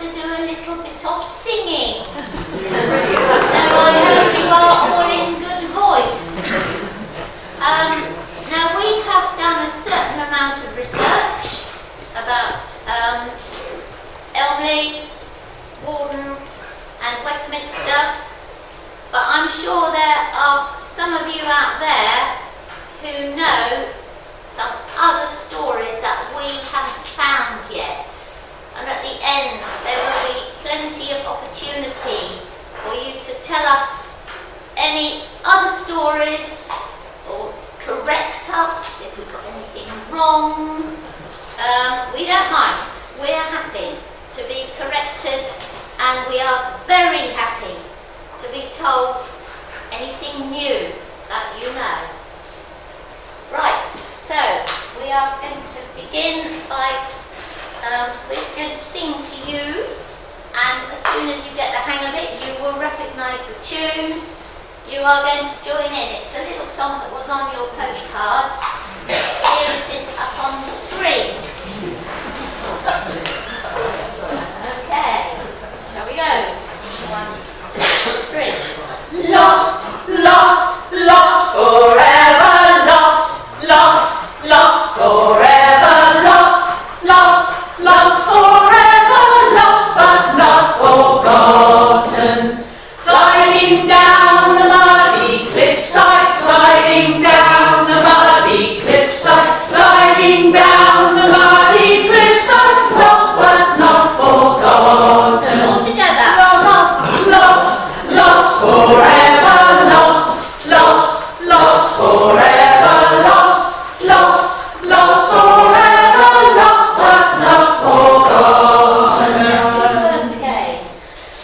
to do a little bit of singing. So I hope you are all in good voice. Now we have done a certain amount of research about Elmley, Warden and Westminster, but I'm sure there are some of you out there who know some other stories that we haven't found yet. And at the end, there will be plenty of opportunity for you to tell us any other stories or correct us if we've got anything wrong. We don't mind. We're happy to be corrected, and we are very happy to be told anything new that you know. Right, so we are going to begin by, we're going to sing to you, and as soon as you get the hang of it, you will recognise the tune. You are going to join in. It's a little song that was on your postcards. Here it is up on the screen. Okay, shall we go? 1, 2, 3. Lost, lost, lost forever, lost, lost, lost forever, lost, lost, lost forever, lost but not forgotten. Sliding down the muddy cliffside, sliding down the muddy cliffside, sliding down the muddy cliffside, lost but not forgotten. All together. Lost, lost, lost forever, lost, lost, lost forever, lost, lost, lost forever, lost but not forgotten. First again.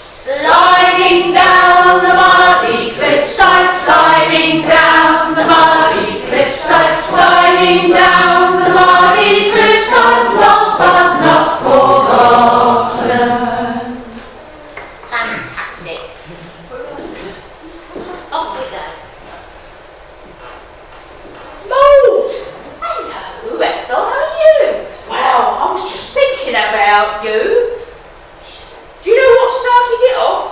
Sliding down the muddy cliffside, sliding down the muddy cliffside, sliding down the muddy cliffside, lost but not forgotten. Fantastic. Off we go. Maud! Hello, Ethel, how are you? Well, I was just thinking about you. Do you know what started it off?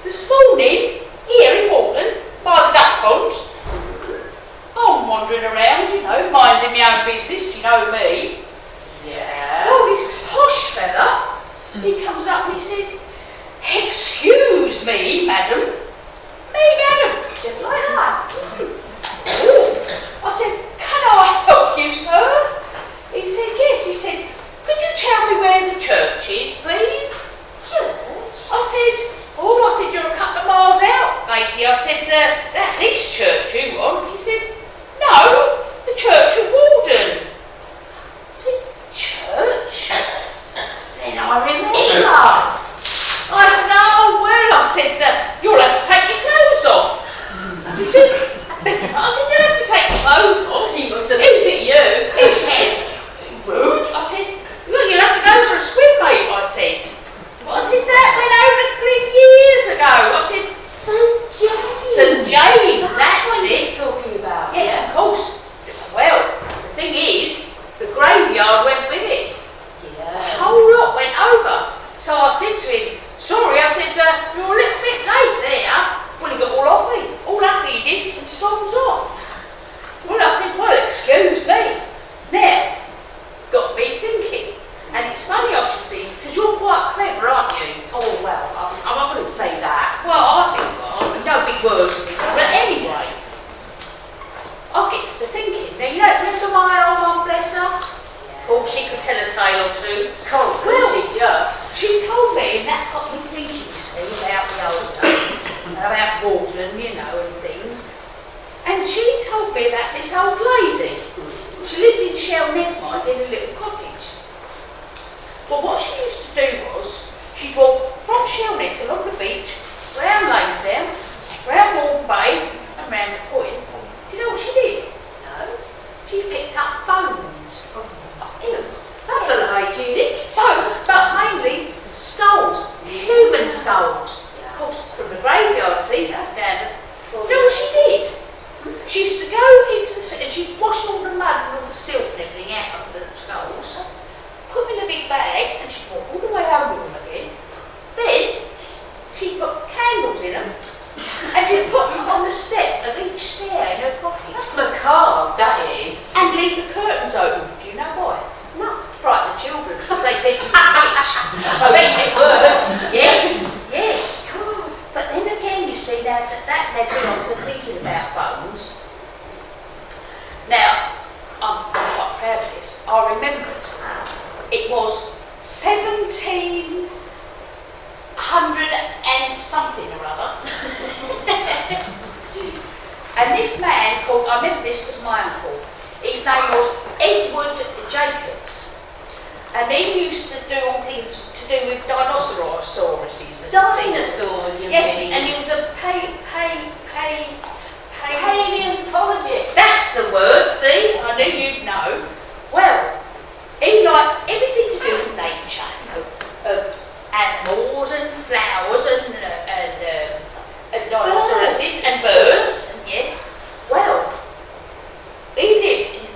This morning, here in Walden, by the duck pond. I'm wandering around, you know, minding my own business, you know me. Yeah. Well, this posh fella, he comes up and he says, "Excuse me, madam." Me, madam, just like that. I said, "Can I help you, sir?" He said, "Yes." He said, "Could you tell me where the church is, please?" "Church?" I said, "Oh," I said, "you're a couple of miles out, matey." I said, "That's East Church you want." He said, "No, the Church of Walden." I said, "Church?" Then I remember. I said, "Oh, well," I said, "you'll have to take your clothes off." He said, I said, "You'll have to take your clothes off." He must have looked at you. He said, "Rude." I said, "You'll have to go for a swim, mate," I said. But I said, "That went over the cliff years ago." I said, St. James. "St. James, that's what it." he's talking about. Yeah, of course. Well, the thing is, the graveyard went with it. Yeah. The whole lot went over. So I said to him, "Sorry," I said, "you're a little bit late there." Well, he got all huffy he did, and storms off. Well, I said, "Well, excuse me." Now, got me thinking. And it's funny I should see, because you're quite clever, aren't you? Oh, well, I wouldn't say that. Well, I think no big words with it. But anyway, I gets to thinking. Now, you don't remember my old mum, bless her? Oh, she could tell a tale or two. Well, She told me, and that got me thinking, you see, about the old days, about Walden, you know, and things. And she told me about this old lady. She lived in Sheerness, mind, in a little cottage. But what she used to do was, she'd walk from Sheerness along the beach, round Lansdowne, round Walden Bay, and round the point. Do you know what she did? No. She picked up bones. Ew. That's a lady, isn't it? Bones, but mainly skulls, human skulls. Of course, from the graveyard, see that down. Do you know what she did? She used to go into the and she'd wash all the mud and all the silt and everything out of the skulls, put them in a big bag, and she'd walk all the way home with them again, I bet it would. Yes, yes. But then again, you see, that led me on to thinking about bones. Now, I'm quite proud of this. I remembered it was 1700 and something or other. And this man called, I remember this was my uncle, his name was Edward Jacobs. And he used to do all things to do with dinosauruses. Dinosaurs, you Yes, mean? and he was a paleontologist. That's the word, see? I knew you'd know. Well, he liked everything to do with nature, you know, animals and flowers and dinosauruses and birds, and yes. Well, he lived in, I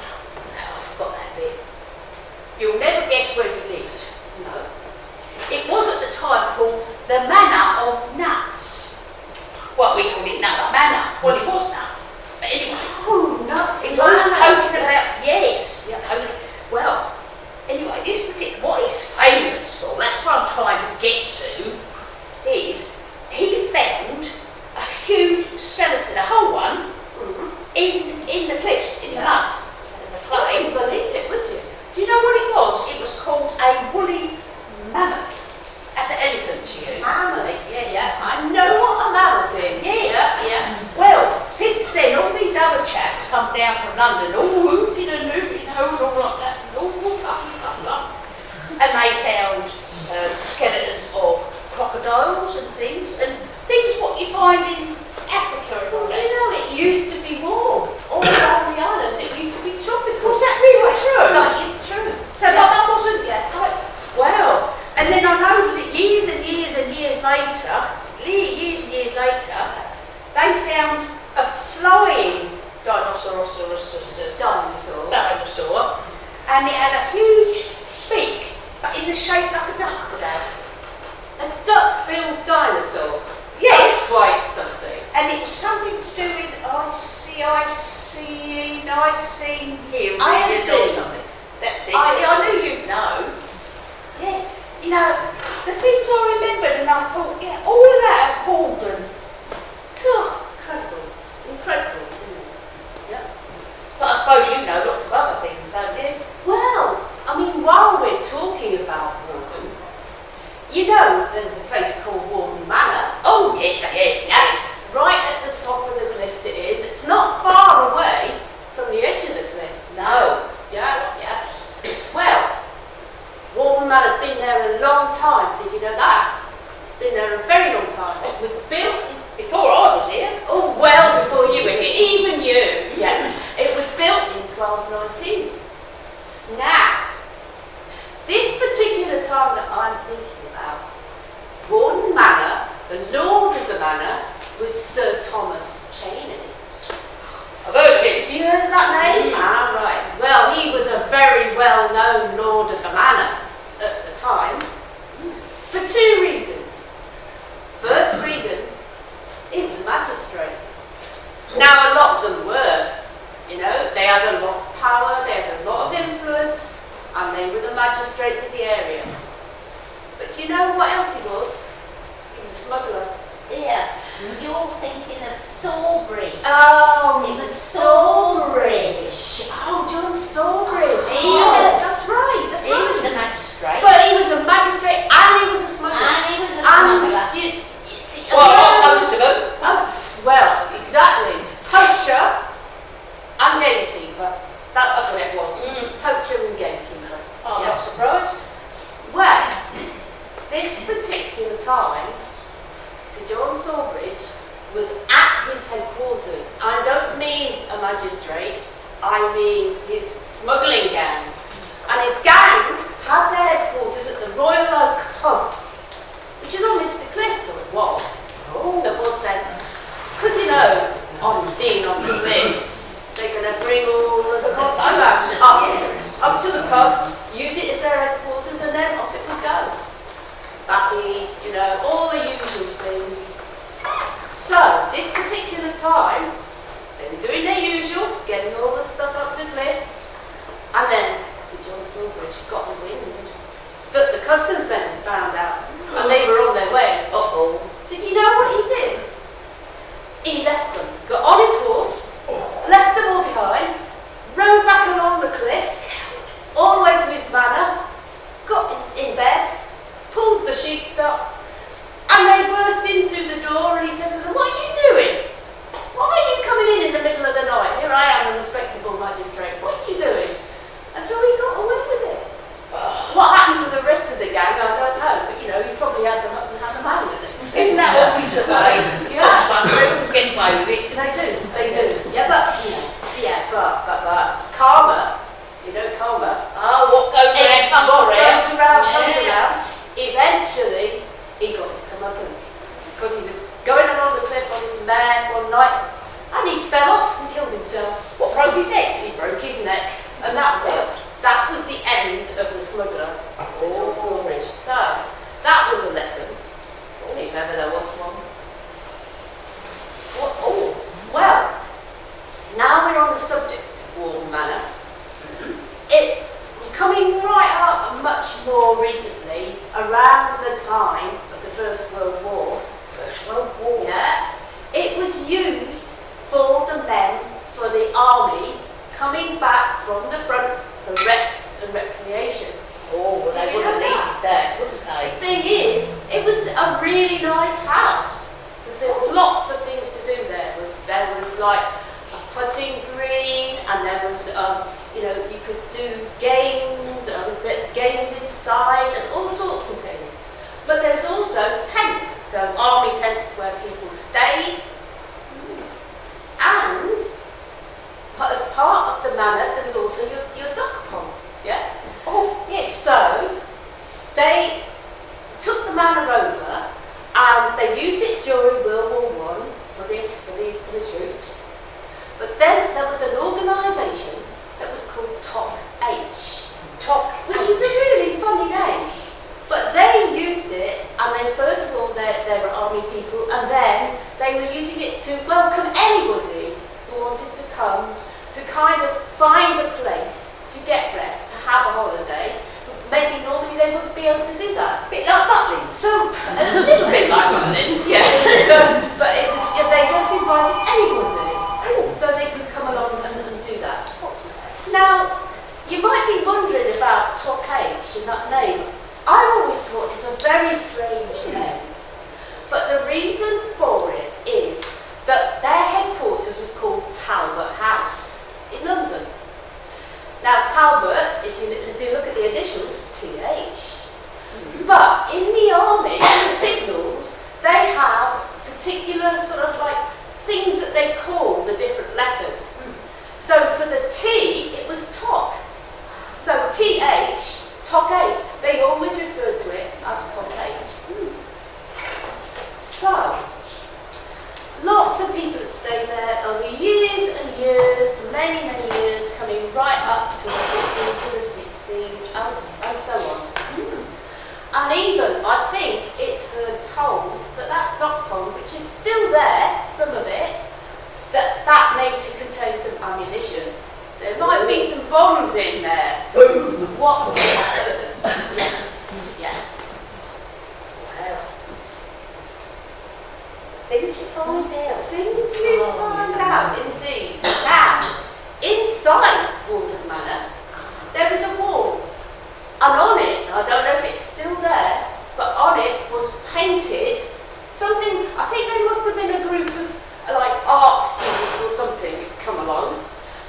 forgot that bit. You'll never guess where he lived. No. It was at the time called the Manor of Nuts. Well, we called it Nuts Manor. Well, it was nuts. But anyway. Oh, nuts. It was poking about, yes. Yeah, well, anyway, this particular, what he's famous for, that's what I'm trying to get to, is he found a huge skeleton, a whole one, in the cliffs, in the mud, in the clay. You wouldn't believe it, would you? Do you know what it was? It was called a woolly mammoth. That's an elephant to you. Mammoth, yes. Yeah, I know what a mammoth is. Yes. Yeah. Well, since then, all these other chaps come down from London, all whooping and hooping, and all like that, and all fluffy. And they found skeletons of crocodiles and things what you find in Africa and all Do that. you know, it used to be warm. All around the island, it used to be tropical. Was that really true? Like, it's true. So like, that wasn't. Yes. Well, and then I know that years and years later, they found a flying dinosaur, and it had a huge beak, but in the shape like a duck would have. A duck-billed dinosaur. Yes. That's quite something. And it was something to do with Icene here, Iocene. or something. That's it. I knew you'd know. Yeah, you know, the things I remembered, and I thought, yeah, all of that at Baldwin. God, incredible. Yeah. But I suppose you know lots of other things, don't you? Well, I mean, while we're talking about Walden, you know there's a place called Walden Manor. Oh, yes. Right at the top of the cliffs it is. It's not far away from the edge of the cliff. No. Yeah. Well, Walden Manor's been there a long time. Did you know that? It's been there a very long time. It was built Before I was here. Oh, well before you were here, even you. Yeah. It was built in 1219. Now, this particular time that I'm thinking about, Warden Manor, the Lord of the Manor, was Sir Thomas Cheney. I've heard of it. You heard of that name? Ah, right. Well, he was a very well-known Lord of the Manor at the time, for two reasons. First reason, he was a magistrate. Now, a lot of them were, you know, they had a lot of power, they had a lot of influence, and they were the magistrates of the area. But do you know what else he was? He was a smuggler. Yeah, you're thinking of Sawbridge. Oh, It was Sawbridge. Oh, John Sawbridge. He Yes, was- that's right. That's He right. was the magistrate. But he was a magistrate and he was a smuggler. And he was a And smuggler. Most of them. Well, exactly. Poacher and gamekeeper. That's what it was. Poacher and gamekeeper. I'm Yeah. not surprised. Well, this particular time, Sir John Sawbridge was at his headquarters. I don't mean a magistrate, I mean his smuggling gang. And his gang had their headquarters at the Royal Oak Pub, which is on Mr. Cliffs, or it was. Oh, it was then. Because, you know, on being on the cliffs, they're going to bring all of the contraband up to the pub, use it as their headquarters, and then off it would go. That'd be, you know, all the usual things. So, this particular time, they were doing their usual, getting all the stuff up the cliff, and then Sir John Sawbridge got the wind that the Everyone's getting away with it. They do. Yeah, but karma, you know karma. Oh, what goes around comes around. Comes around. Eventually, he got his comeuppance because he was going along the cliff on his mare one night, and he fell off and killed himself. What, broke his neck? He broke his neck, and that was it. That was the end of the smuggler, Sir John Sawbridge. So, that was a lesson. If ever there was one. Well, now we're on the subject of Warden Manor. It's coming right up much more recently, around the time of the First World War. First World War? Yeah. It was used for the men, for the army, coming back from the front for rest and recreation. Oh, well, they would have needed that, wouldn't they? The thing is, it was a really nice house, because there was lots of things to do there. There was like a putting green, and there was, you could do games inside, and all sorts of things. But there's also tents, so army tents where people stayed. And as part of the manor, there was also your duck pond, yeah? Oh, yes. So, they took the manor over, and they used it during World War I for the troops. But then there was an organisation that was called TOC H, which is a really funny name. But they used it, and then first of all they were army people, and then they were using it to welcome anybody who wanted to come to kind of find a place to get rest, to have a holiday. Maybe normally they wouldn't be able to do that. A bit like Butlins. So, a little bit like Butlins, yeah. But they just invited anybody, so they could come along and do that. Now, you might be wondering about TOC H and that name. I've always thought it's a very strange name. But the reason for it is that their headquarters was called Talbot House in London. Now, Talbot, if you look at the initials, TH. But in the army, in the signals, they have particular sort of like things that they call the different letters. So for the T, it was TOC. So TH, TOC H, they always refer to it as TOC H. So, lots of people that stay there over years and years, many, many years, coming right up to the 50s, to the 60s, and so on. And even, I think, it's heard told that duck pond, which is still there, some of it, that may contain some ammunition. There might be some bombs in there. What we heard. Yes. Well. Things you find out. Things you find out, indeed. Now, inside Warden Manor, there is a wall. And on it, I don't know if it's still there, but on it was painted something, I think there must have been a group of like art students or something who'd come along.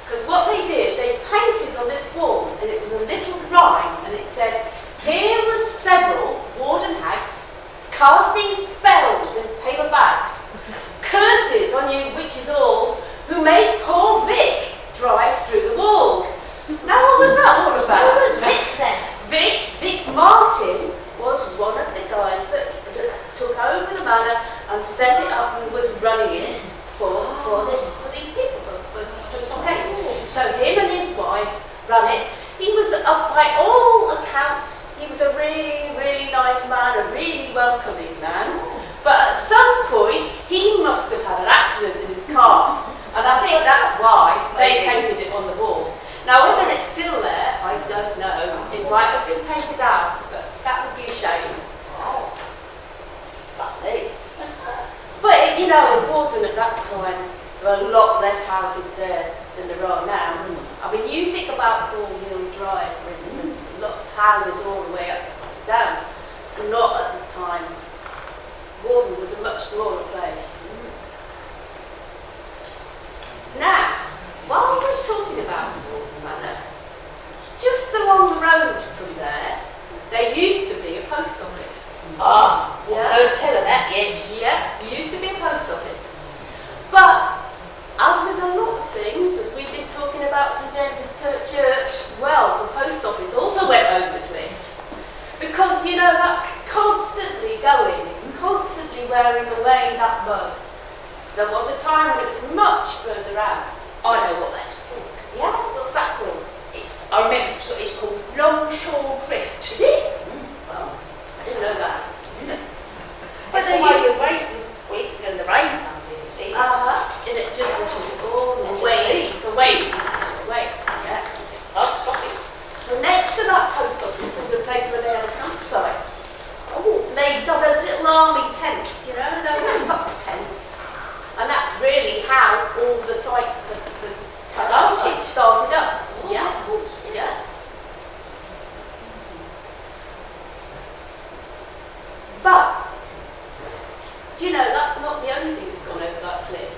Because what they did, they painted on this wall, and it was a little rhyme, and it said, "Here were several warden hags casting spells in paper bags, curses on you witches all, who made poor Vic drive through the wall." Now what was that all about? Who was Vic then? Vic Martin was one of the guys that took over the manor and set it up and was running it for these people, for TOC H. So him and his wife ran it. He was, by all accounts, he was a really, really nice man, a really welcoming man. But at some point, he must have had an accident in his car. And I think that's why they painted it on the wall. Now, whether it's still there, I don't know. It might have been painted out, but that would be a shame. Oh, it's funny. But, in Warden at that time, there were a lot less houses there than there are now. I mean, you think about Thornhill Drive, for instance, lots of houses all the way up and down. And not at this time. Warden was a much smaller place. Now, while we're talking about Warden Manor, just along the road from there used to be a post office. Ah, Yeah. don't tell her that, yes. Yeah, there used to going. It's constantly wearing away that mud. There was a time when it was much further out. I know what that's called. Yeah, what's that called? I remember, so it's called Longshore Drift. Is it? Well, I didn't know that. But then when the rain comes in, you see. And it just washes it all The away. wave. Away. Yeah. Oh, stop it. So next to that post office was a place where they had a campsite. Oh, they had those little army tents, you know, those little tents. And that's really how all the sites that started up. Yeah, of course, it does. But, do you know, that's not the only thing that's gone over that cliff.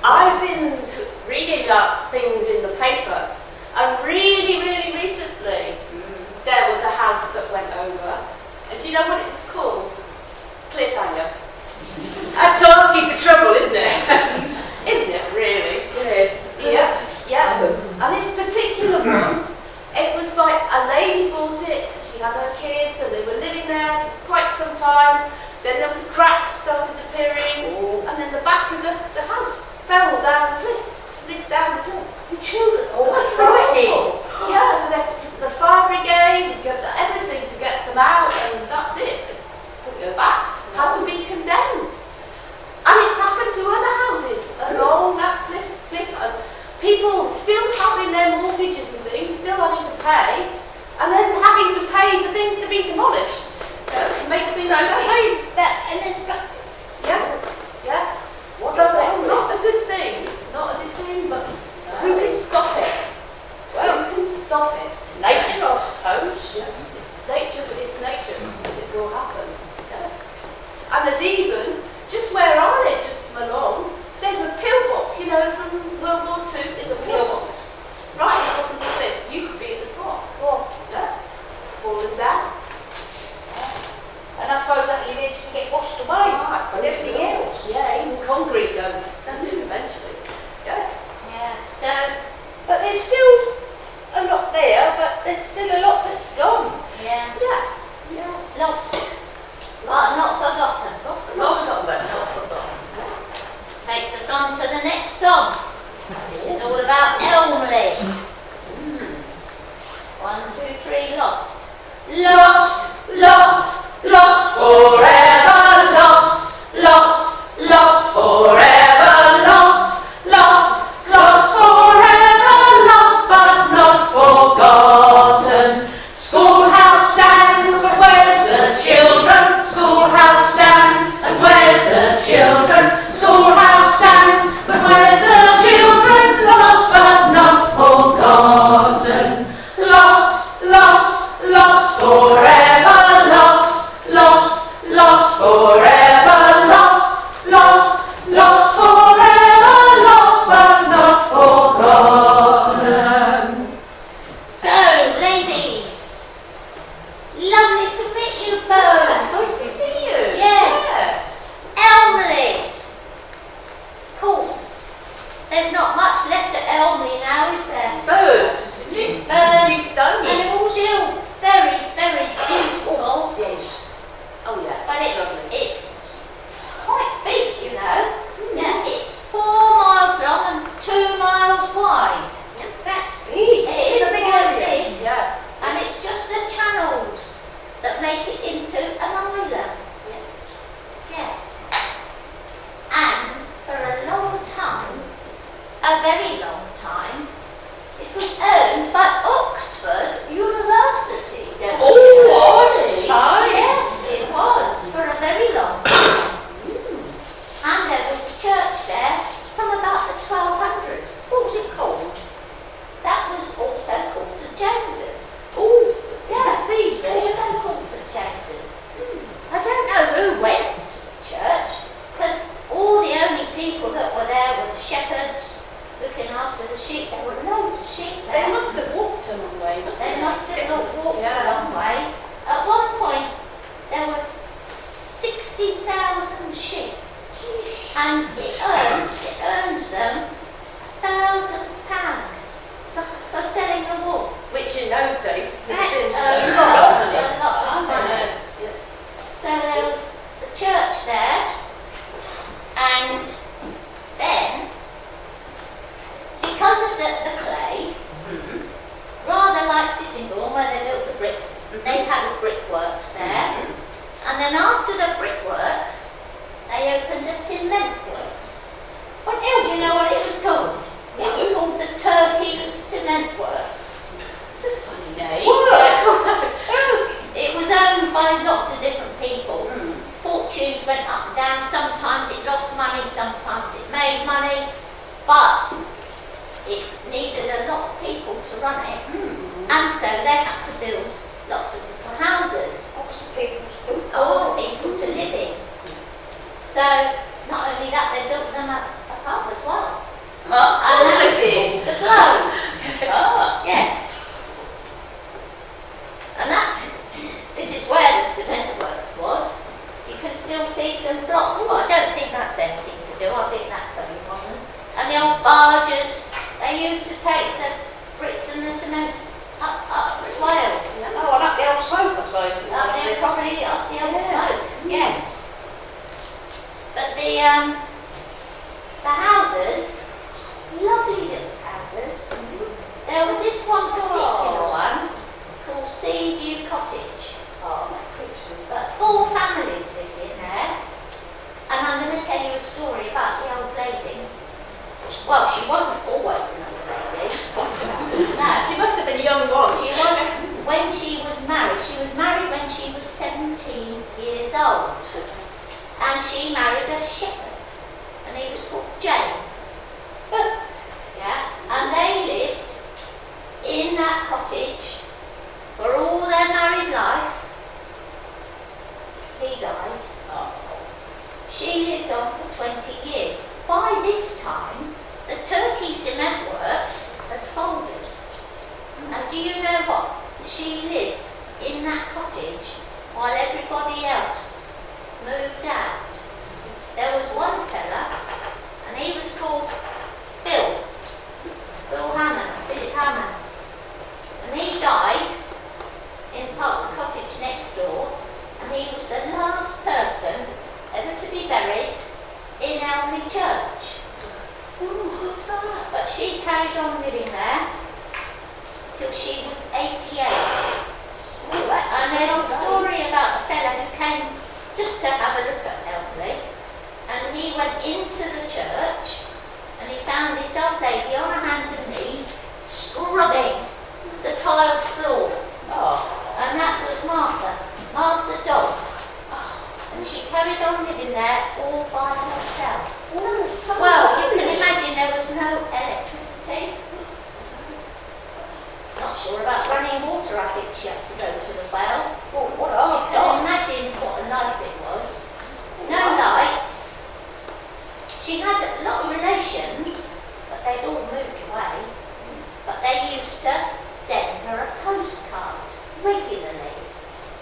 I've been reading up things in the paper, and really, really recently, there was a house that went over. And do you know what it was called? Cliffhanger. That's asking for trouble, isn't it? Isn't it, really? It is. Yeah, yeah. And this particular one, it was like a lady bought it, she had her kids, and they were living there quite some time. Then there was cracks started appearing, and then the back of the house fell down the cliff, slid down the cliff. The children, That's frightening. Yeah, so they had to get the fire brigade, everything to get them out, and that's it. They couldn't go back, had to be condemned. And it's happened to other houses along that cliff, and people still having their mortgages and things, still having to pay, and then having to pay for things to be demolished, to make things safe. Yeah, yeah. So it's not a good thing. It's not a good thing, but who can stop it? Well, who can stop it? nature, I suppose. Yeah, it's nature, but it's nature. It will happen. Yeah. And there's even, just where I live, just along, there's a pillbox, you know, from World War II, there's a pillbox. Right at the bottom of the cliff, used to be at the top. Well, yeah, it's fallen down. And I suppose that you eventually get washed away. I suppose with everything it will. else. Yeah, even concrete goes, doesn't it, eventually? Yeah. Yeah, so, But there's still a lot there, but there's still a lot that's gone. yeah, Yeah. Yeah. lost, but not forgotten. Lost the most of it, not forgotten. Takes us on to the next song. This is all about Elmley. 1, 2, 3, lost. Lost, lost, lost forever, lost, lost, lost forever, lost, lost, lost forever, lost but not forgotten. Schoolhouse stands, but where's the children? Schoolhouse stands, and where's the children? Schoolhouse stands, but where's the children? Lost but not forgotten. Lost, lost, lost forever, lost, lost, lost forever, lost, lost, lost forever, lost but not forgotten. So, ladies, lovely to meet you both. Nice to see you. Yes, Elmley. Of course, there's not much left at Elmley now, is there? Birds. Birds, Few stones. and it's still very, very beautiful. Yes. Oh yeah. But lovely. it's quite big, you know. Yeah, it's 4 miles long and 2 miles wide. That's big. It is a big quite area. big, Yeah. and it's just the channels that make it into an island. Yes. And for a long time, a very long time, it was owned by Oxford University. Oh, I see. Yes, it was for a very long time. And there was a church there from about the 1200s. What was it called? That was also called St James's. Oh, Yeah, also called St James's. I don't know who went to the church, because all the only people that were there were the shepherds looking after the sheep. There were loads of sheep there. They must have walked a long way, mustn't They must have not walked Yeah. a long way. At one point, there was 60,000 sheep, and it earns them £1,000 for selling the wool. Which in those days would have been That's a a lot lot, of money. a lot of money. Yeah. So So there was the church there, and then, because of the clay, rather like Sittingbourne where they built the bricks, they had a brickworks there. And then after the brickworks, they opened a cement works. What else? Do you know what it was called? It was called the Turkey Cement Works. It's a funny name. It was owned by lots of different people. Fortunes went up and down. Sometimes it lost money, sometimes it made money. But it needed a lot of people to run it. And so they had to build lots of little houses. All the people to live in. So not only that, they built them a pub as well. They did. The Globe. Yes. And this is where the cement works was. You can still see some blocks, but I don't think that's anything to do. I think that's only modern. And the old barges, they used to take the bricks and the cement up the swale. Oh, and up the old slope, I suppose. Up there, probably up the old slope. Yes. But the houses, lovely little houses. There was this one particular one called Seaview Cottage. But 4 families lived in there. And I'm going to tell you a story about the old lady. Well, she wasn't always an old lady. No. She must have been a young one. She was, when she was married when she was 17 years old. And she married a shepherd. And he was called James. Yeah. And they lived in that cottage for all their married life. He died. She lived on for 20 years. By this time, the Turkey Cement Works had folded. And do you know what? She lived in that cottage while everybody else moved out. There was one fella, and he was called Phil Hammond. And he died in part of the cottage next door, and he was the last person ever to be buried in Elmley Church. But she carried on living there till she was 88. And there's a story about a fella who came just to have a look at Elmley, and he went into the church and he found this old lady on her hands and knees scrubbing the tiled floor. And that was Martha Dog. And she carried on living there all by herself. Well, you can imagine there was no electricity. Not sure about running water. I think she had to go to the well. You can imagine what a life it was. No lights. She had a lot of relations, but they'd all moved away. But they used to send her a postcard regularly.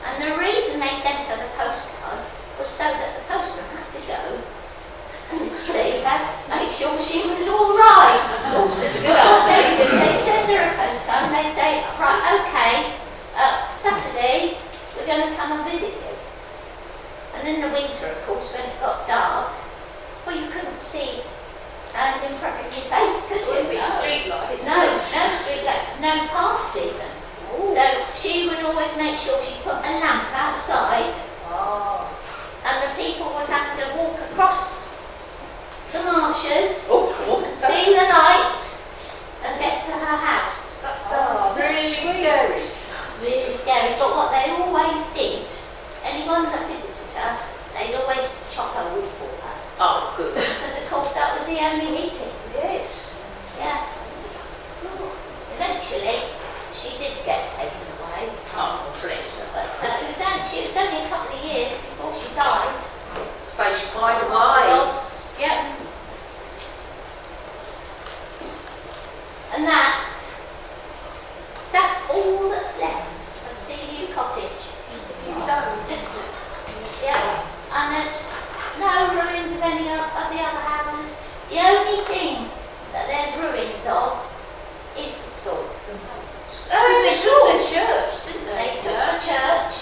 And the reason they sent her the postcard was so that the postman had to go and see her, make sure she was all right. They send her a postcard and they say, right, okay, Saturday we're going to come and visit you. And in the winter, of course, when it got dark, well, you couldn't see in front of your face, could you? Street lights. No street lights, no paths even. So she would always make sure she put a lamp outside, and the people would have to walk across the marshes and see the light and get to her house. That sounds really scary. Really scary. But what they always did, anyone that visited her, they'd always chop her wood for her. Oh, good. Because of course that was the only heating. Yes. Yeah. Eventually, she did get taken away. Oh, bless her. But she was only a couple of years before she died. Suppose you hide The away. dogs, yep. And that's all that's left of Seaview Cottage. Just, yeah. And there's no ruins of any of the other houses. The only thing that there's ruins of is the school. They took the church, didn't they? They took the church,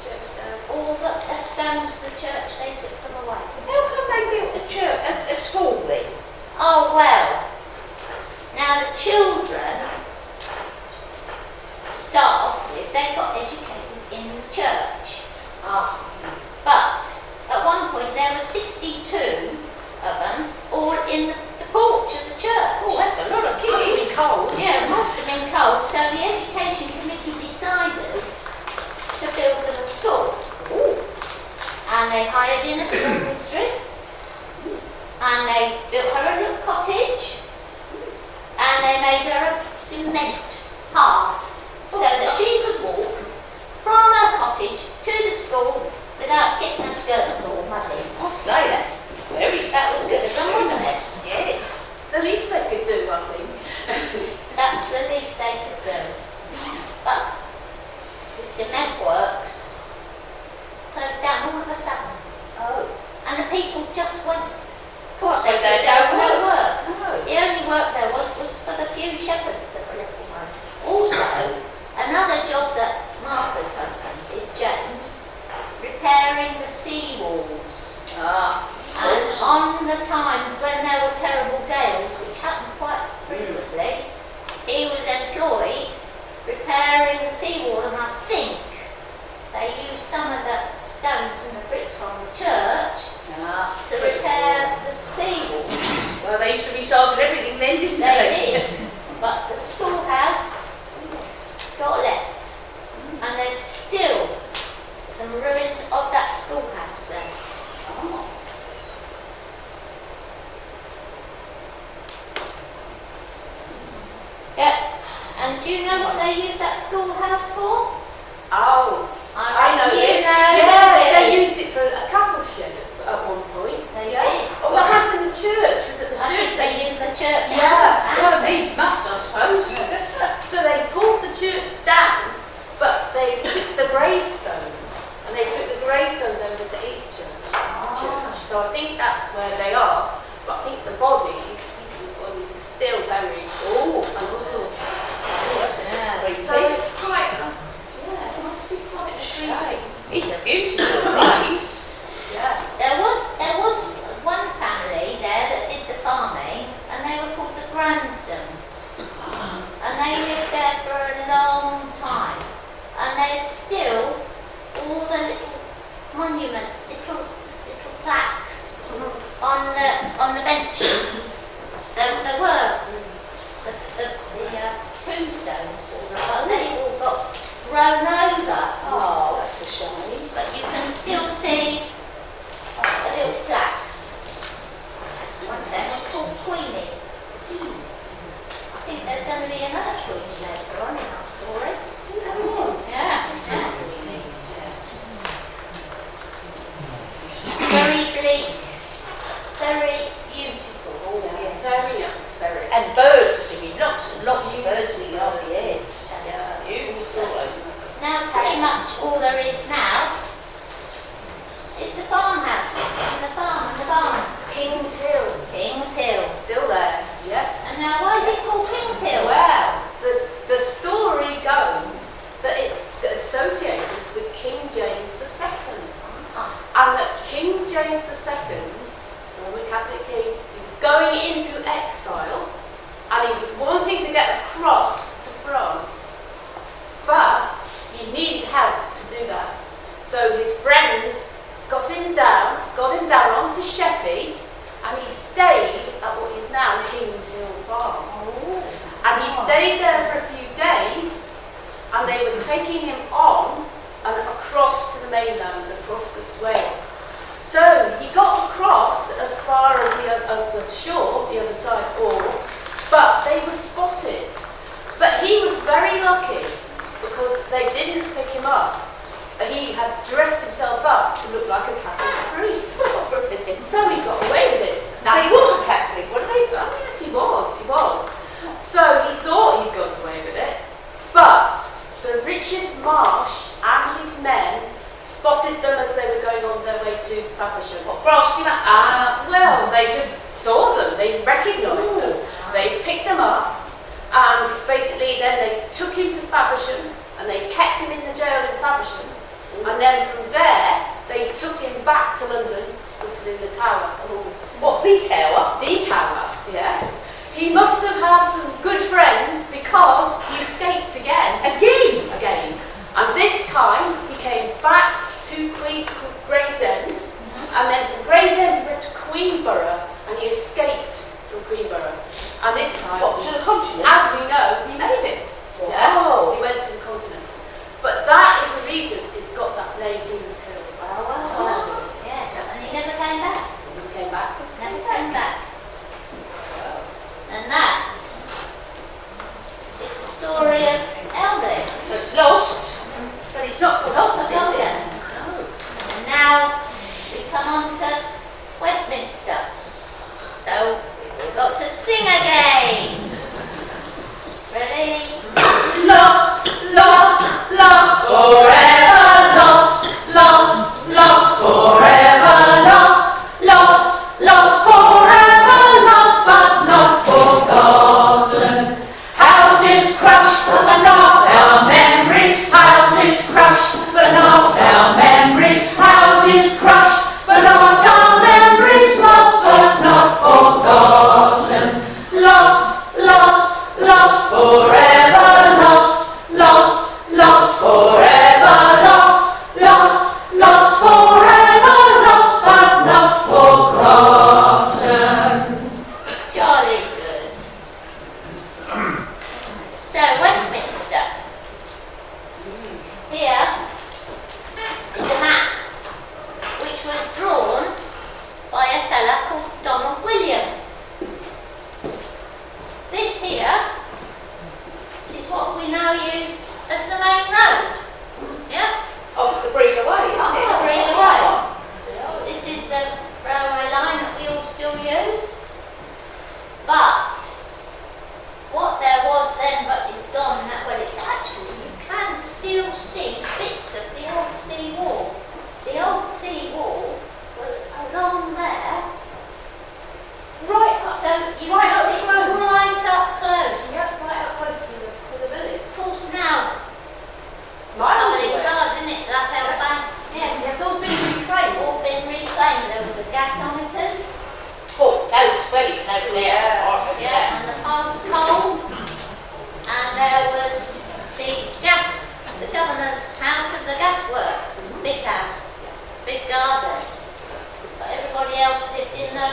Church down. all the stones for the church, they took them away. How come they built a school then? Oh well, now the children, to start off with, they got educated in the church. But at one point there were 62 of them, all in the porch of the church. Oh, that's a lot of kids. Must have been cold. Yeah, it must have been cold. So the education committee decided to build them a school. Ooh. And they hired in a school mistress, and they built her a little cottage, and they made her a cement path so that she could walk from her cottage to the school without getting her skirts all muddy. I say, That was good of them, wasn't it? Yes. The least they could do, I think. That's the least they could do. But the cement works closed down all of a sudden. Oh. And the people just went. Of course they there don't was no work. work. No. The only work there was for the few shepherds that were left behind. Also, another job that Martha's husband did, James, repairing the sea walls. And on the times when there were terrible gales, which happened quite frequently, he was employed repairing the seawall, and I think they used some of the stones and the bricks from the church to repair the seawall. Well, they used to recycle everything then, didn't They did, but the schoolhouse got left, and there's still some ruins of that schoolhouse there. Oh. Yeah, and do you know what they used that schoolhouse for? Oh, I know You this. know Yeah, it. they used it for a cattle shed at one point. They Yeah. did. Oh, what happened in church? Was it the I church? think they used the church. Yeah. Well, needs must, I suppose. So they pulled the church down, but they took the gravestones and they took the gravestones over to East Church. So I think that's where they are. But I think the bodies, people's bodies, are still buried. Oh, Oh. that's a great So thing. it's quite, yeah, it must be quite a shame. It's a beautiful place. Yes. There was one family there that did the farming, and they were called the Gransdens. And they lived there for a long time. And there's still all the little little plaques on the benches. There were the tombstones for them, but they all got thrown over. Oh, that's a shame. But you can still see the little plaques. One of them was called Queenie. I think there's going to be another Queen later on in our story. Yeah. Very bleak, very beautiful. Oh, yes. Very atmospheric. And birds singing, lots and lots of birds singing. Oh, yes. Yeah, beautiful. Now, pretty much all there is now is the farmhouse and the farm and the barn. King's Hill. King's Hill. Still there. Yes. And now, why is it called King's Hill? Well, the story goes that it's associated with King James II. And that King James II, Roman Catholic king, he was going into exile and he was wanting to get across to France. But he needed help to do that. So his friends got him down onto Sheppey, and he stayed at what is now King's Hill Farm. And he stayed there for a few days, and they were taking him on and across to the mainland, across the Swale. So he got across as far as the shore, the other side, but they were spotted. But he was very lucky because they didn't pick him up. He had dressed himself up to look like a Catholic priest. So he got away with it. Now, he was a Catholic, wasn't he? Oh, yes, he was. So he thought he'd got away with it, but Sir Richard Marsh and his men spotted them as they were going on their way to Faversham. What, grassed him up? Well, they just saw them, they recognised them, they picked them up, and basically then they took him to Faversham, and they kept him in the jail in Faversham, and then from there they took back to London, lived in the tower. What, the tower? The tower, yes. He must have had some good friends because he escaped again. Again. And this time he came back to Gravesend, and then from Gravesend he went to Queenborough, and he escaped from Queenborough. And this time, What, to the continent? as we know, he made it. Wow. Yeah, he went to the continent. But that is the reason it's got that name Gibbons Hill. Yes, and he never came back. He came back. Never came back. And that is the story of Elby. So it's lost, but it's not forgotten, is it? Forgotten. And now we come on to Westminster. So we've got to sing again. Ready? Lost, lost, lost, forever lost, lost, lost, forever lost, lost, lost, forever lost, but not forgotten. Houses crushed, but not our memories. Houses crushed, but not our memories. Houses crushed, but not our memories. Lost, but not forgotten. Lost, lost, lost, forever lost, lost, lost, forever lost, lost, lost, forever lost, but not forgotten. Jolly good. So Westminster. Here is a map which was drawn by a fella called Donald Williams. This here is what we now use as the main road. Yeah? Off the Green Away, isn't it? Off the Green Away. This is the railway line that we all still use. But what there was then but is gone now, well it's actually, you can still see bits of the old sea wall. The old sea wall was along there. Right up. So you Right can up see close. right up close. Yep, right up close to the village. Of course now, Miles covered in away. cars, isn't it? Lapel Bank. Yes. It's all been reclaimed. All been reclaimed. There was the gasometers. Oh, that was sweaty over there. Yeah. Yeah, and the piles of coal. And there was the gas, the governor's house of the gasworks. Big house, big garden. But everybody else lived in the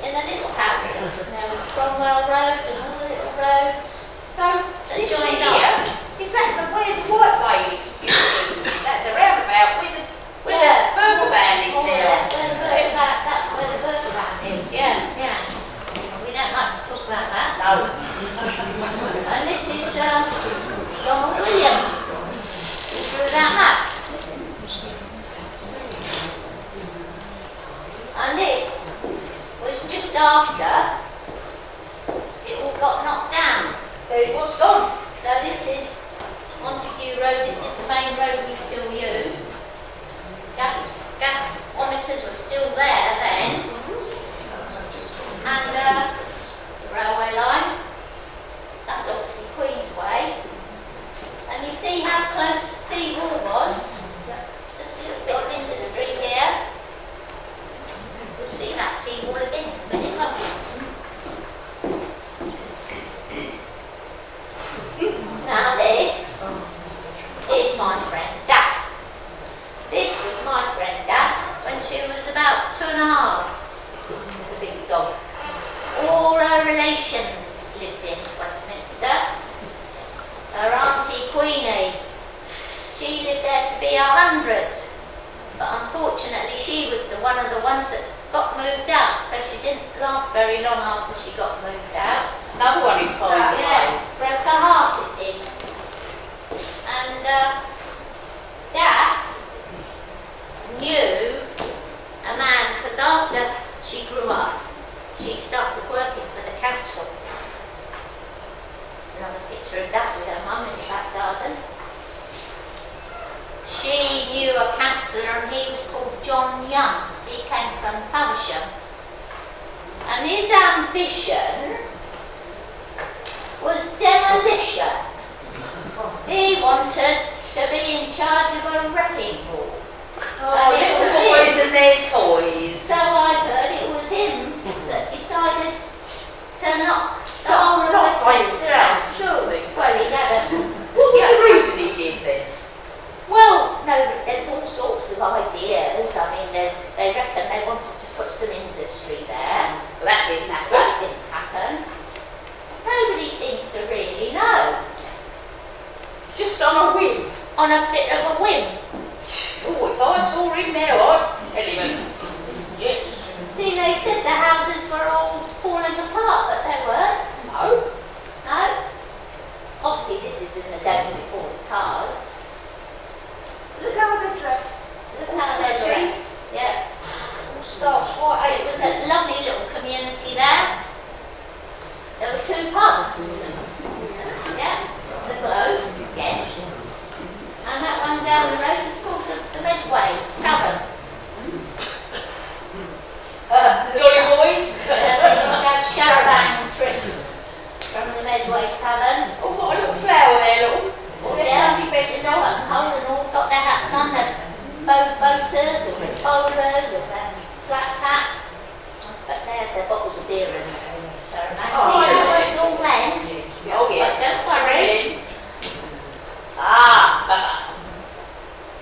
little houses. And there was Cromwell Road and all the little roads So, that this joined here, up. is that the way the white ladies used to do? That the roundabout with the verbal band is Oh, now. that's where the burger van is. Yeah. We don't like to talk about that. No. And this is Donald Williams, who drew that map. And this was just after it all got knocked down. There it was gone. So this is Montague Road, this is the main road we still use. Gasometers were still there then. And the railway line, that's obviously Queensway. And you see how close the sea wall was? Just a little bit of industry here. You'll see that sea wall again in a minute, won't you? Now this is my friend Daff. This was my friend Daff when she was about 2.5. The big dog. All her relations lived in Westminster. Her auntie Queenie, she lived there to be 100. But unfortunately she was one of the ones that got moved out, so she didn't last very long after she got moved out. Another one is fine. Yeah, broke her heart it did. And Daff knew a man, because after she grew up, she started working for the council. Another picture of Daff with her mum in the back garden. She knew a councillor and he was called John Young. He came from Faversham. And his ambition was demolition. He wanted to be in charge of a wrecking ball. Oh, little boys and their they reckon they wanted to put some industry there. But that didn't happen. Nobody seems to really know. Just on a whim. On a bit of a whim. Oh, if I saw him now, I'd tell him. Yes. See, they said the houses were all falling apart, but they weren't. No. No. Obviously, this is in the days before the cars. Look how they're dressed. Look how they're dressed. Yeah. Starch white. It was a lovely little community there. There were 2 pubs. Yeah. The Globe, again. And that one down the road was called the Medway Tavern. Jolly boys. They used to have charabanc trips from the Medway Tavern. Oh, got a little flower there, little. Oh, there's Yeah, Sunday best all not. buttonhole and all got their hats on, their boaters and their bowlers and their flat hats. I expect they had their bottles of beer and charabanc. Oh, See, yeah. it was all men. Oh, yes. But don't worry.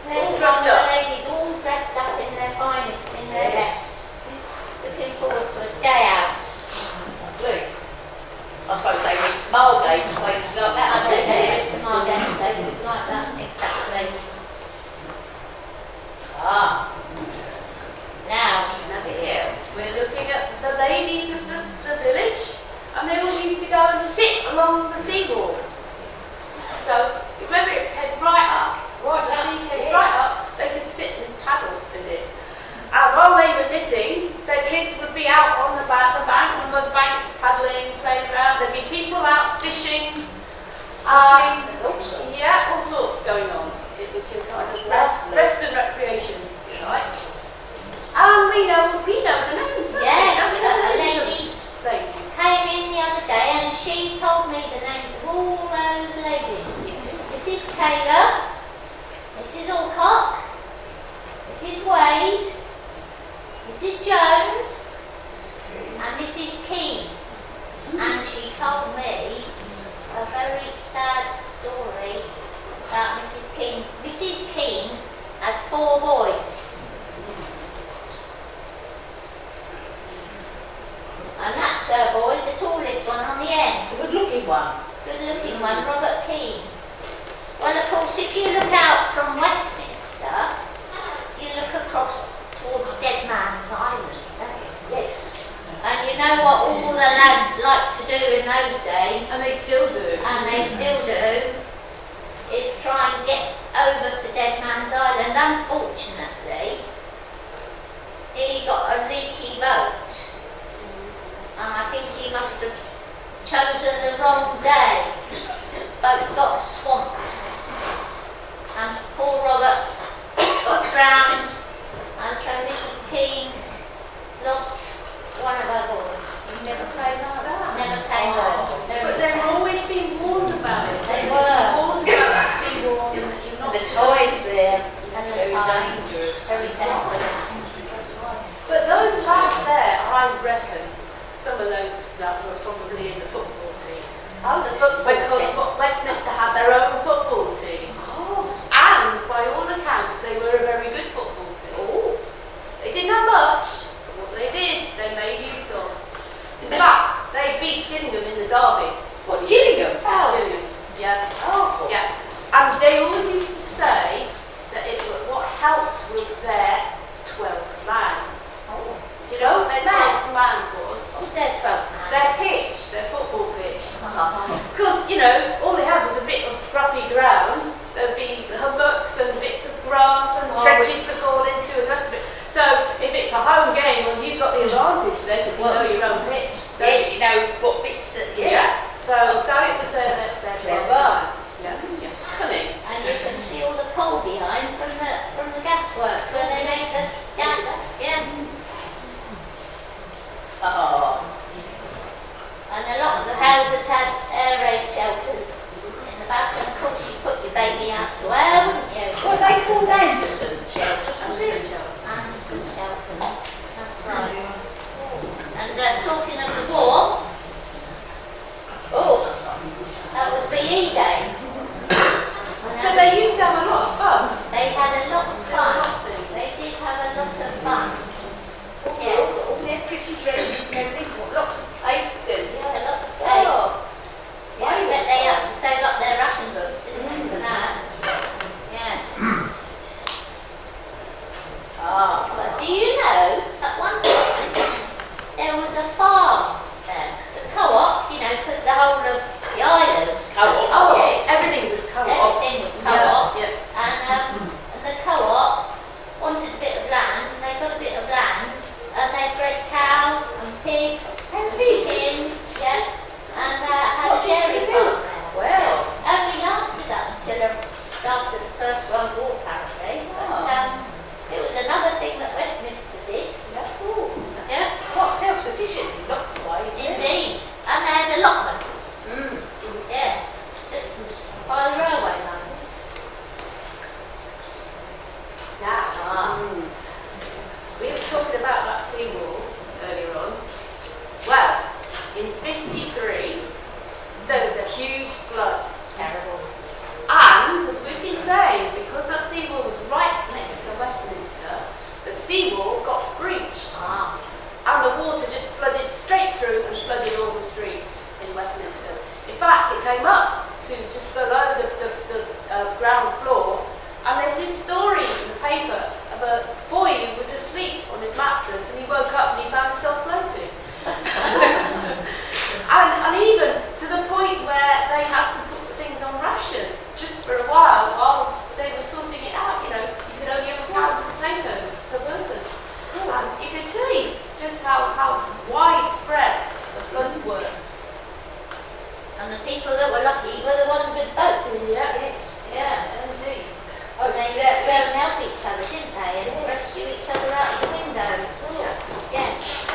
There's All some dressed of the up. ladies all dressed up in their finest, in their best. Looking forward to a day out. Lovely. I suppose they went to Margate and places like that. I don't know, to Margate places like that, exactly. Now, Here, we're looking at the ladies of the village, and they all used to go and sit along the seawall. So, remember it came right up, right up, they could sit and paddle in it. And while they were knitting, their kids would be out on the bank, paddling, playing around. There'd be people out fishing. Yeah, all sorts going on. It was your kind of rest and recreation, if you like. And we know the names, don't yes, we? a lady Ladies. came in the other day and she told me the names of all those ladies. Mrs. Taylor, Mrs. Alcock, Mrs. Wade, Mrs. Jones, and Mrs. Keane. And she told me a very sad story about Mrs. Keane. Mrs. Keane had 4 boys. And that's her boy, the tallest one on the end. Good looking one. Good looking one, Robert Keane. Well, of course, if you look out from Westminster, you look across towards Dead Man's Island, don't you? Yes. And you know what all the lads like to do in those days, And they still do. is try and get over to Dead Man's Island. Unfortunately, he got a leaky boat. And I think he must have chosen the wrong day. Boat got swamped. And poor Robert got drowned. And so Mrs. Keane lost one of her boys. You never played like that. Never came home. But they've always been warned about it. They They've were. been warned about that seawall and that you're not. The tides there. And the Very tides. dangerous. Very dangerous. That's right. But those lads there, I reckon, some of those lads were probably in the football team. Oh, the football Because team. Westminster had their own football team. And by all accounts, they were a very good football team. They didn't have much, but what they did, they made use of. In fact, they beat Gillingham in the derby. What, Gillingham? Gillingham, yeah. Yeah. And they always used to say that what helped was their 12th man. Do you know what their 12th man was? Who's their 12th man? Their pitch, their football pitch. Because, all they had was a bit of scrappy ground. There'd be hummocks and bits of grass and trenches to fall into and the rest of it. So, if it's a home game, well, you've got the advantage there because you know your own pitch. Yes, you know what bits that. Yes. So it was their Clever. Yeah. Cunning. And you can see all the coal behind from the gasworks where they make the gas. Yeah. And a lot of the houses had air raid shelters in the back, and of course you put your baby out to air, wouldn't you? What they called Anderson shelters, was it? Anderson shelters. That's right. And talking of the war, that was VE Day. So they used to have a lot of fun. They had a lot of fun. They did have a lot of fun. fancy dresses and everything, what, lots of cake and... Yeah, lots of cake. Oh, Yeah, I bet they had to save up their ration books, didn't they, for that? Yes. But do you know, at one time, there was a farm there. The co-op, you know, because the whole of the island was co-op. Oh, yes. everything was co-op. Everything was co-op. Yeah. And the co-op wanted a bit of land, and they got a bit of land, and they bred cows and pigs and chickens, yeah, and had a dairy farm there. Well. Only lasted up until the start of the First World War, apparently. But it was another thing that Westminster did. Yeah. Ooh. Yeah, quite self-sufficient in lots of ways. indeed. And they had allotments. Yes, just by the railway lines. Now, we were talking about that seawall earlier on. Well, in 53, there was a huge flood. Terrible. And, as we've been saying, because that seawall was right next to Westminster, the seawall got breached. And the water just flooded straight through and flooded all the streets in Westminster. In fact, it came up to just below the ground floor. And there's this story in the paper of a boy who was asleep on his mattress and he woke up and he found himself floating. and even to the point where they had to put things on ration just for a while they were sorting it out. You know, you could only have a pound of potatoes per person. And you could see just how widespread the floods were. And the people that were lucky were the ones with boats. Yes. Yeah. Indeed. Oh, they used to help each other, didn't they? And rescue each other out of the windows. Yes.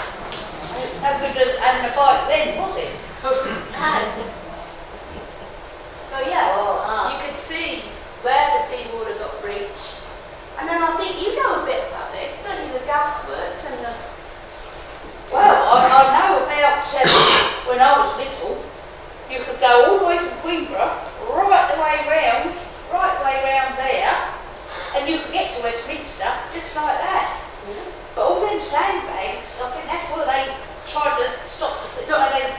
No good as having a bike then, was it? No. But yeah, you could see where the seawater got breached. And then I think you know a bit about this, don't you? The gasworks and the... Well, I know about when I was little, you could go all the way from Queenborough, right the way round there, and you could get to Westminster just like that. But all them sandbags, I think that's where they tried to stop so they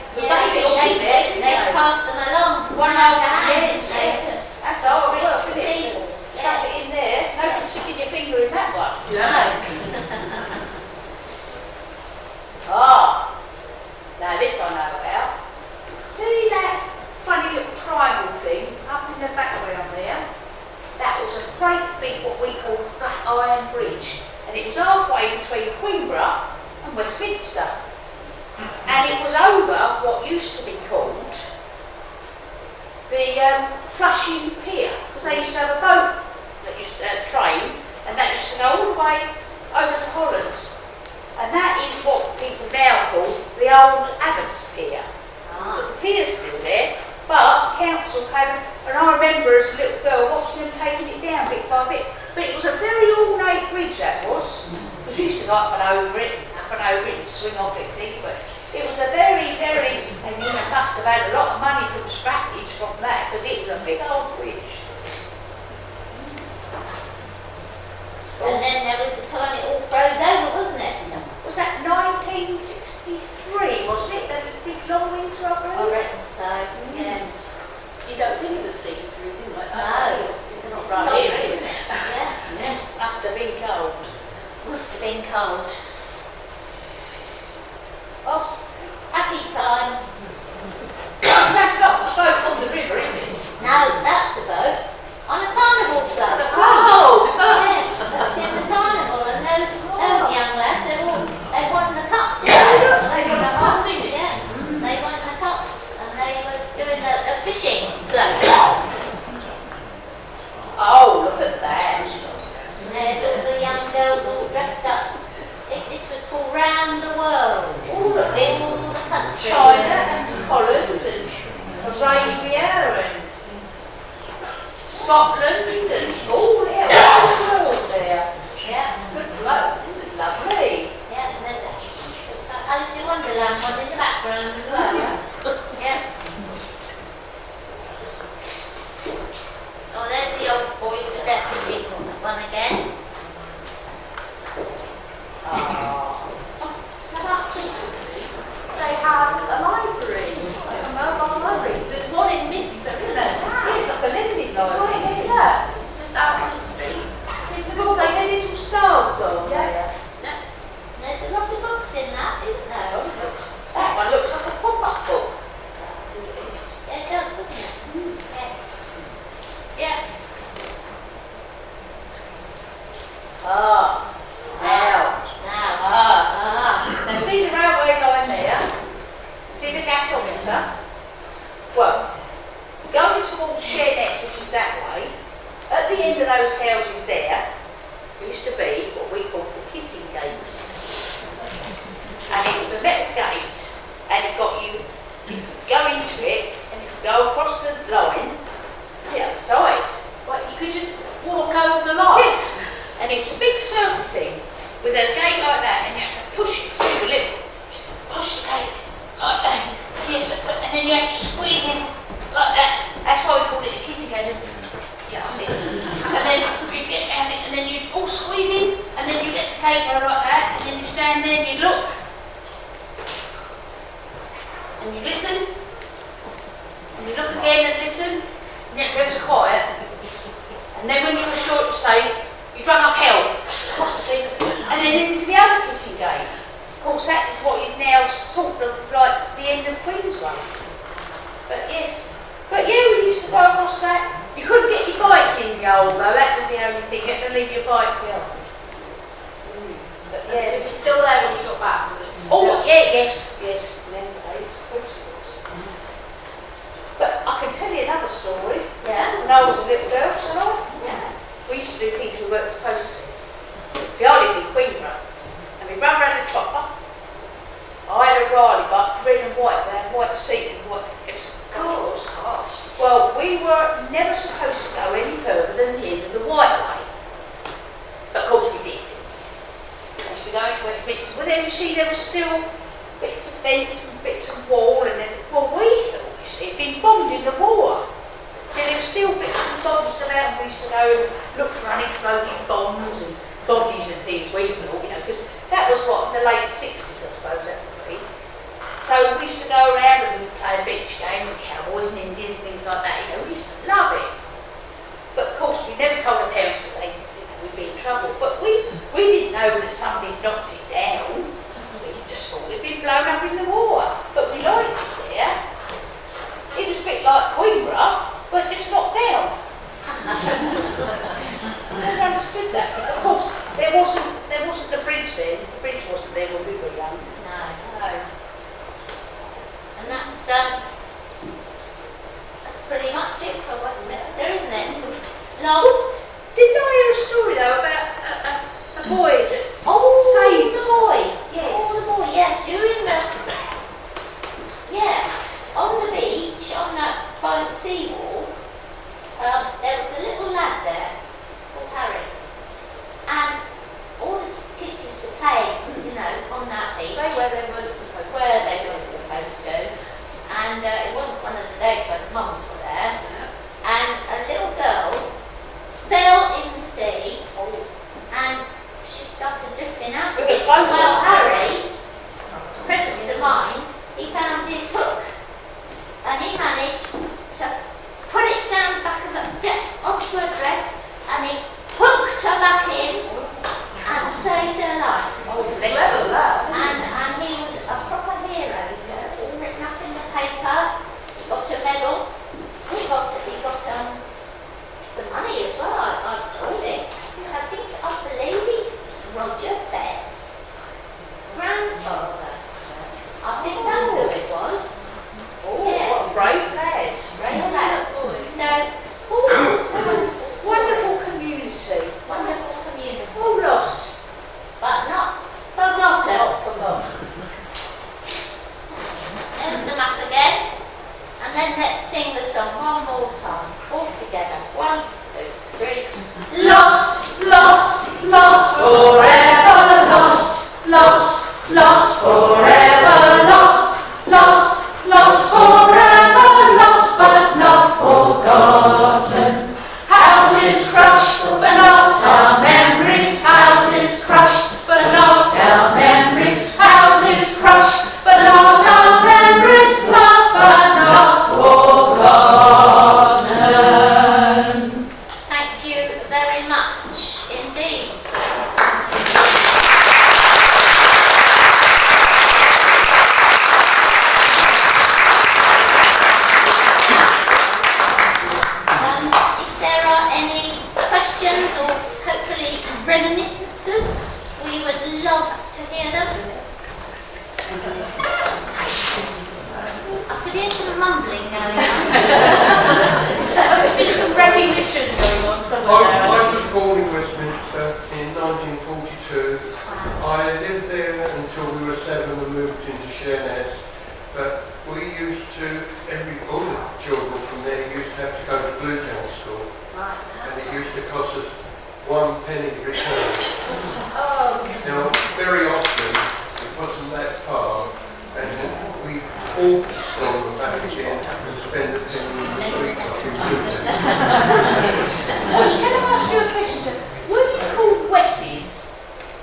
They passed them along one out of hand. That's how it works, isn't it? Stuff it in there, no sticking your finger in that one. Now this I know about. See that funny little triangle thing up in the background there? That was a great big, what we call Black Iron Bridge. And it was halfway between Queenborough and Westminster. And it was over what used to be called the Flushing Pier. Because they used to have a boat that used to train, and that used to go all the way over to Holland. And that is what people now call the old Abbots Pier. Because the pier's still there, but council came, and I remember as a little girl watching them taking it down bit by bit. But it was a very ornate bridge, that was. Because you used to go up and over it and swing off it, thing. But it was a very, and you must have had a lot of money from scrappage from that, because it was a big old bridge. And then there was the time it all froze over, wasn't it? Was that 1963, wasn't it? The big long winter, I I believe? reckon so, yes. You don't think of the sea freezing like No, that. because not it's right summer, here, isn't it? Yeah. Must have been cold. Must have been cold. Oh, happy times. That's not the boat on the river, is it? No, that's a boat. On a carnival boat. Oh! Yes, that's in the carnival, and those young lads, they won the cup, didn't they? They won the cup, yeah. They won the cup, and they were doing the fishing float. Oh, look at that. And there's all the young girls all dressed up. It and it was a metal gate, and it got you could go into it, and you could go across the line to the other side. Well, you could just walk over the line. Yes, and it was a big circle thing with a gate like that, and you had to push it through a little, push the gate like that. Yes, and then you had to squeeze in like that. That's why we called it a kitty gate. Yes, and then you get down it, and then you all squeeze in, and then you get the gate go like that, and then you stand there and you look, and you listen, and you look again and listen, and it goes quiet. And then when you were sure it was safe, you run uphill, across the thing, and then into the other kissing gate. Of course, that is what is now sort of like the end of Queensway. But yes, but yeah, we used to go across that. You couldn't get your bike in goal though, that was the only thing, you had to leave your bike behind. But yeah, It was still there when you got back. oh yeah, yes, them days, of course it was. But I can tell you another story. Yeah. When I was a little girl, shall I? Yeah. We used to do things we weren't supposed to. See, I lived in Queenborough, and we run round a chopper. I had a Riley bike, red and white, they had white seat and white. It was gosh. Well, we were never supposed to go any further than the end of the white way. But of course we did. We used to go into Westminster. Well, then you see there was still bits of fence and bits of wall, and then, well, we thought, you see, it'd been bombed in the war. So there were still bits and bobs about, and we used to go and look for unexploded bombs and bodies and things, we thought, you know, because that was what, in the late 60s, I suppose that would be. So we used to go around and we'd play beach games and cowboys and Indians, things like that, you know, we used to love it. But of course, we never told our parents because they, you know, we'd be in trouble. But we didn't know that somebody knocked it down. We just thought it'd been blown up in the war. But we liked it there. It was a bit like Queenborough, but just knocked down. I never understood that. But of course, there wasn't the bridge then. The bridge wasn't there when we were young. No. And that's pretty much it for Westminster, isn't it? Lost. Didn't I hear a story though about a boy that saved the boy. Yes. Oh, the boy. Yeah. On the beach, on that by the seawall, there was a little lad there called Harry, and all the kids used to play, you know, on that beach. Where they weren't supposed to. Where they weren't supposed to. And it wasn't one of the days when the mums were there. And a little girl fell in the sea, and she started drifting out of it. Well, Harry, presence of mind, he found his hook, and he managed to put it down the back of her, get onto her dress, and he hooked her back in and saved her life. Clever lad. And he was a proper hero. All written up in the paper. He got a medal. He got some money as well. I told him. I think I believe he's Roger Bett's grandfather. I think that's who it was. Oh, Yes. what a brave lad. Brave lad. So all sorts of wonderful stories. Wonderful community. Wonderful community. All lost. But not forgotten. Not forgotten. There's the map again. And then let's sing the song one more time. All together. 1, 2, 3. Lost, lost, lost, forever lost, lost, lost, forever lost, lost, lost, forever lost, but not forgotten. Houses crushed, but not our memories. Houses crushed, but not our memories. Houses crushed, but not our memories. Lost, but not forgotten. Thank you very much indeed. If there are any questions or hopefully reminiscences, we would love to hear them. I could hear some mumbling going on. There's been some recognition going on somewhere there. I was born in Westminster in 1942. I lived there until until we were 7 and moved into Sheerness. But we used to, all the children from there used to have to go to Bluetown School. Right. And it used to cost us 1 penny return. Oh. Now, very often, it wasn't that far, and we all stole them back again and spend a penny in the sweet shop in Bluetown. Can I ask you a question, sir? Were you called Westies?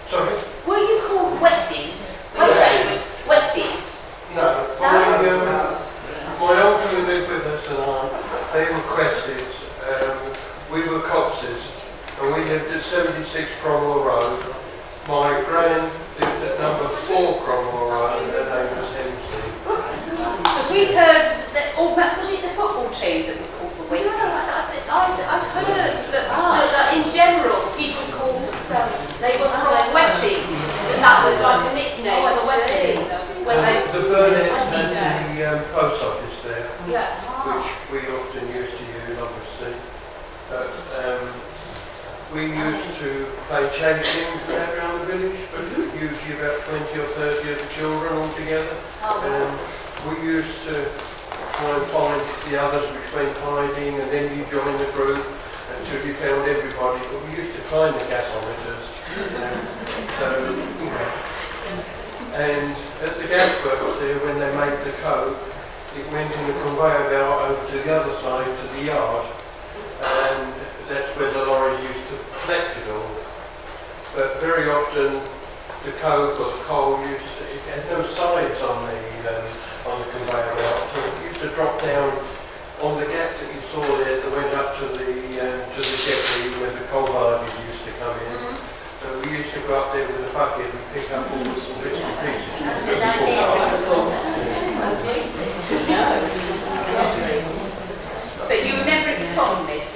Sorry? Were you called Westies? When you say it was Westies? No. My uncle who lived with us and they were Questies. We were Coxes, and we lived at 76 Cromwell Road. My gran lived at number 4 Cromwell Road, and her name was Hemsley. Because we heard that, was it the football team that were called the Westies? I've heard that in general people called themselves, they were from Wessie, and that was like a nickname for Westies. The Burnett's and the post office there, Yeah. which we often used to use, obviously. But we used to play chasing around the village, but usually about 20 or 30 of the children all together. We used to try and find the others which went hiding, and then you join the group until you found everybody. But we used to climb the gasometers. And at the gasworks there, when they made the coke, it went in a conveyor belt over to the other side, to the yard, and that's where the lorries used to collect it all. But very often, the coke or the coal it had no sides on the conveyor belt, so it used to drop down on the gap that you saw there that went up to the jetty where the coal barges used to come in. So we used to go up there with a bucket and pick up all the bits and pieces. Good idea. But you remember it with fondness?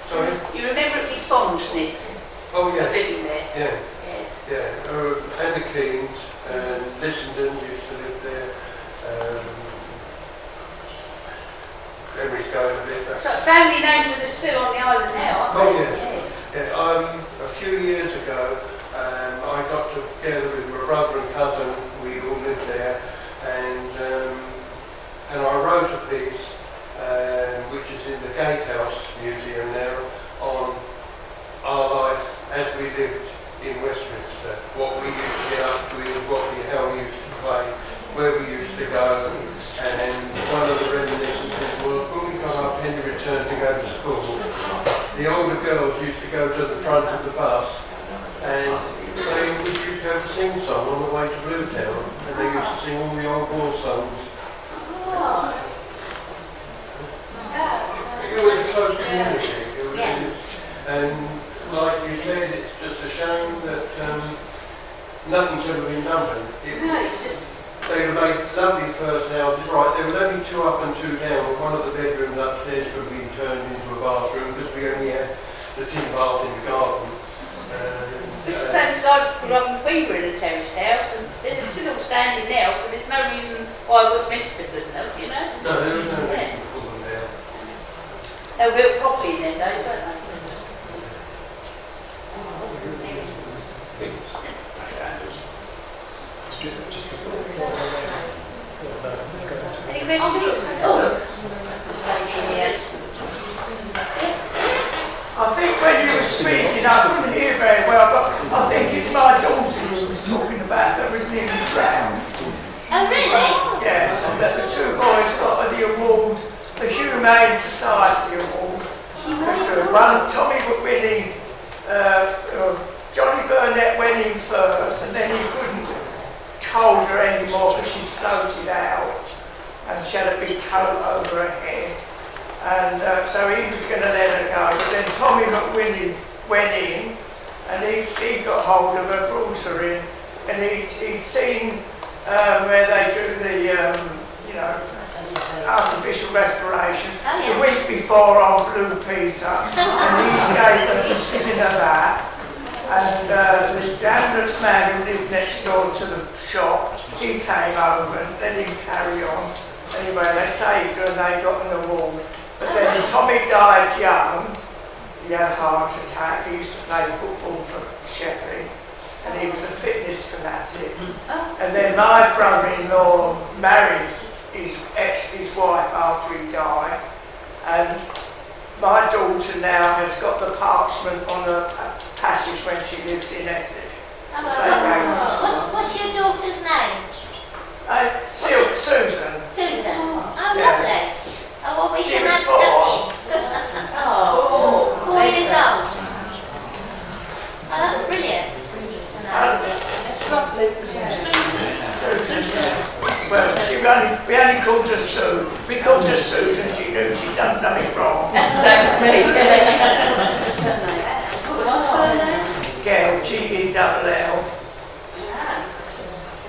Sorry? You remember it with fondness? Oh yeah. Living there? Yeah. Yes. Yeah. And the Keens and Lissenden used to live there. Memory's going a bit back. So family names that are still on the island now, aren't they? Yes. Yeah, a few years ago, I got together with my brother and cousin. We all lived there, and I wrote a piece, which is in the Gatehouse Museum now, on our life as we lived in Westminster. What we used to get up with, how we used to play, where we used to go, and one of the reminiscences was when we got our penny return to go to school. The older girls used to go to the front of the bus, and they used to have a sing-song on the way to Bluetown, and they used to sing all the old war songs. It was a close community. And like you said, it's just a shame that nothing's ever been done. They were made lovely first houses, right? There was only 2 up and 2 down. One of the bedrooms upstairs could be turned into a bathroom because we only had the tin bath in the garden. This is the same side we were in a terraced house, and there's still all standing now, so there's no reason why Westminster couldn't have, you know? No, there was no reason to pull them down. They were built properly in them days, weren't they? Any questions? I think when you were speaking, I couldn't hear very well, but I think it's my daughter who was talking about that was nearly drowned. Oh, really? Yes, and that the 2 boys got the award, the Humane Society Award. One, Tommy winning, Johnny Burnett went in first, and then he couldn't hold her anymore because she floated out, and she had a big coat over her head. And so he was going to let her go, but then Tommy McWilliam went in, and he got hold of her, brought her in, and he'd seen where they do the, artificial respiration the week before on Blue Peter, and he gave them a spinning of that. And the ambulance man who lived next door to the shop, he came over and let him carry on. Anyway, they saved her and they got an award. But then Tommy died young. He had a heart attack. He used to play football for Sheppey. and he was a fitness fanatic. Oh. And then my brother-in-law married his wife after he died, and my daughter now has got the parchment on a passage when she lives in Essex. What's your daughter's name? Susan. Susan. Oh, Yeah. lovely. Oh, well, we She can was add 4. stuff in. Oh, 4 years old. Oh, that's brilliant. It's lovely. Well, we only called her Sue. We called her Susan. She knew she'd done something wrong. That sounds me. What's the surname? Gail, G-E-L-L.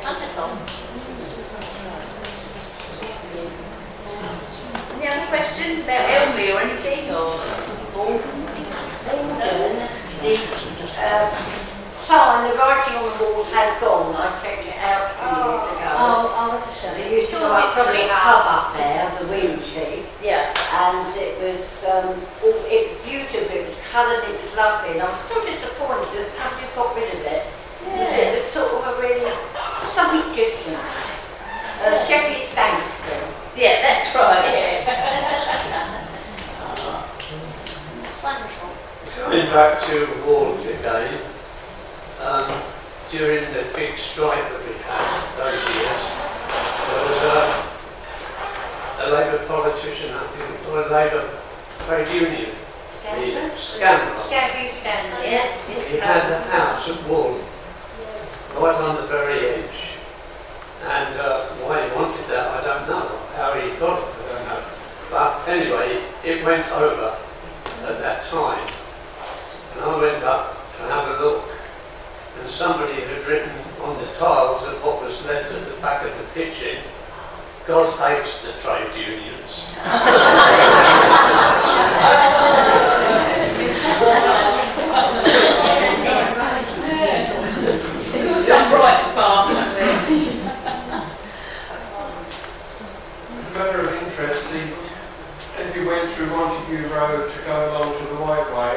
Wonderful. Any other questions about Elmy or anything? Or The sign, the writing on the wall has gone. I checked it out 2 years ago. oh, that's a shame. There used to be probably a pub up there, the wheel sheet, Yeah. and it was beautiful. It was coloured, it was lovely, and I was still disappointed that somebody got rid of it. Because it was sort of a really something different. Sheppey's Banks thing. Yeah, that's right. Yeah. That's wonderful. Coming back to wards again, during the big strike that we had those years, there was a Labour politician, I think, or a Labour trade union leader, Scandal. Scabby Scandal. Yeah. He had a house at Wall, right on the very edge. And why he wanted that, I don't know. How he got it, I don't know. But anyway, it went over at that time. And I went up to have a look, and somebody had written on the tiles at what was left at the back of the kitchen, God hates the trade unions. It's all some bright spark, isn't it? Matter of interest, as you went through Montague Road to go along to the White Way,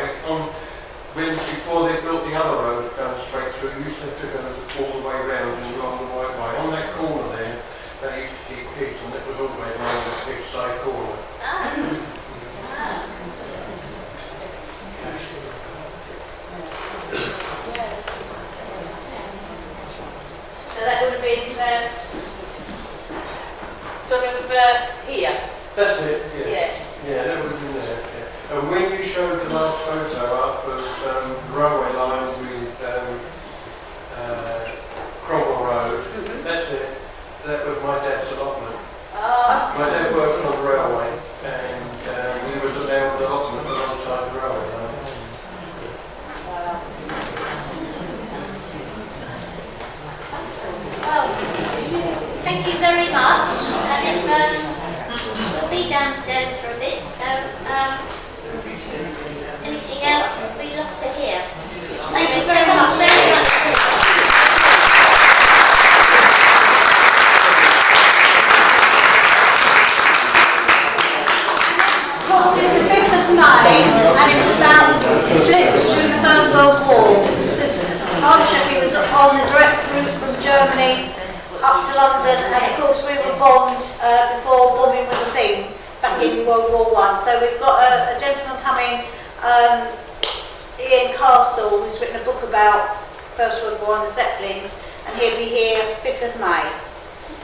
before they built the other road down straight through, you used to have to go all the way round and along the White Way. On that corner there, they used to keep pigs, and it was always around the pig side corner. So that would have been sort of here. That's it, yes. Yeah. Yeah, that would have been there. Yeah. And when you showed the last photo up of the railway line with Cromwell Road, that's it. That was my dad's allotment. Oh. My dad worked on the railway, and he was allowed the allotment alongside the railway line. Well, thank you very much. And we'll be downstairs for a bit, so anything else we'd love to hear. Thank you very much. Very much. Talk is the 5th of May, and it's about flips during the First World War. This Sheppey was on the direct route from Germany up to London, and of course we were bombed before bombing was a thing back in World War I. So we've got a gentleman coming, Ian Castle, who's written a book about First World War and the Zeppelins, and he'll be here 5th of May.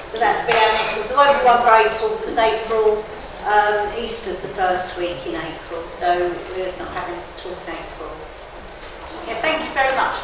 So that'll be our next one. So it won't be one for April, because April, Easter's the first week in April, so we're not having to talk in April. Okay, thank you very much.